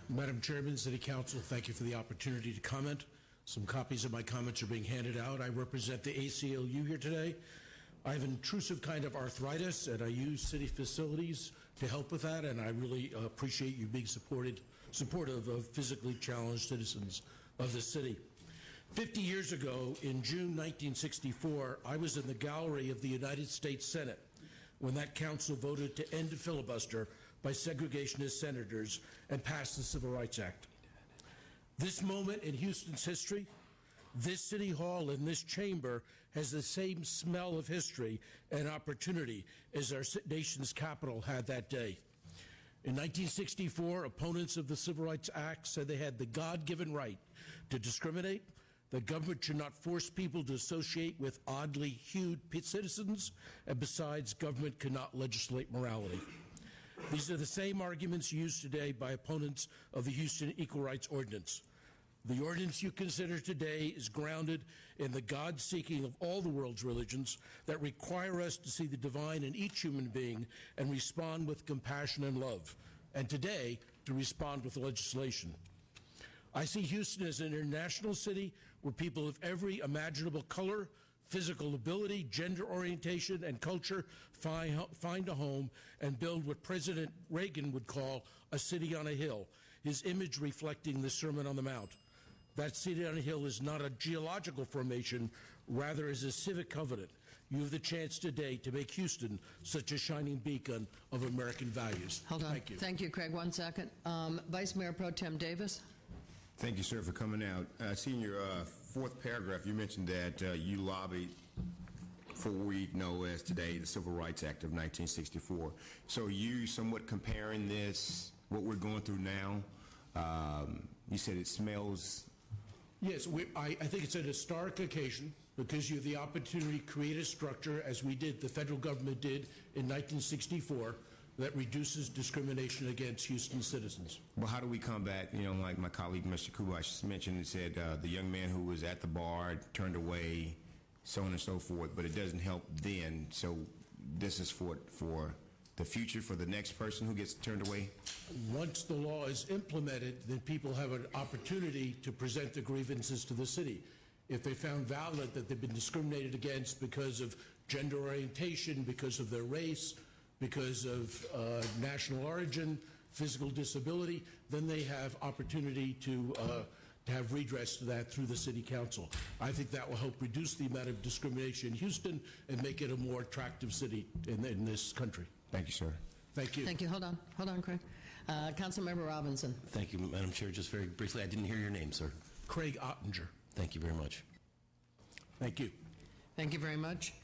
Madam Chairman, City Council, thank you for the opportunity to comment. Some copies of my comments are being handed out. I represent the ACLU here today. I have an intrusive kind of arthritis, and I use city facilities to help with that, and I really appreciate you being supportive of physically challenged citizens of the city. 50 years ago, in June 1964, I was in the gallery of the United States Senate when that council voted to end a filibuster by segregationist senators and pass the Civil Rights Act. This moment in Houston's history, this city hall and this chamber has the same smell of history and opportunity as our nation's capital had that day. In 1964, opponents of the Civil Rights Act said they had the God-given right to discriminate. The government should not force people to associate with oddly hued citizens, and besides, government cannot legislate morality. These are the same arguments used today by opponents of the Houston Equal Rights Ordinance. The ordinance you consider today is grounded in the God-seeking of all the world's religions that require us to see the divine in each human being and respond with compassion and love, and today to respond with legislation. I see Houston as an international city where people of every imaginable color, physical ability, gender orientation, and culture find a home and build what President Reagan would call a city on a hill, his image reflecting the Sermon on the Mount. That city on a hill is not a geological formation, rather is a civic covenant. You have the chance today to make Houston such a shining beacon of American values. Hold on. Thank you. Thank you, Craig. 1 second. Vice Mayor Pro Tem Davis. Thank you, sir, for coming out. I see in your fourth paragraph, you mentioned that you lobbied for what we know as today the Civil Rights Act of 1964. So you somewhat comparing this, what we're going through now, you said it smells. Yes, I think it's an historic occasion because you have the opportunity to create a structure, as we did, the federal government did in 1964, that reduces discrimination against Houston citizens. Well, how do we combat, like my colleague, Mr. Kubash, mentioned and said the young man who was at the bar turned away, so on and so forth, but it doesn't help then. So this is for the future, for the next person who gets turned away? Once the law is implemented, then people have an opportunity to present their grievances to the city. If they found valid that they've been discriminated against because of gender orientation, because of their race, because of national origin, physical disability, then they have opportunity to have redress to that through the City Council. I think that will help reduce the amount of discrimination in Houston and make it a more attractive city in this country. Thank you, sir. Thank you. Thank you. Hold on, Craig. Councilmember Robinson. Thank you, Madam Chair. Just very briefly, I didn't hear your name, sir. Craig Oettinger. Thank you very much. Thank you. Thank you very much.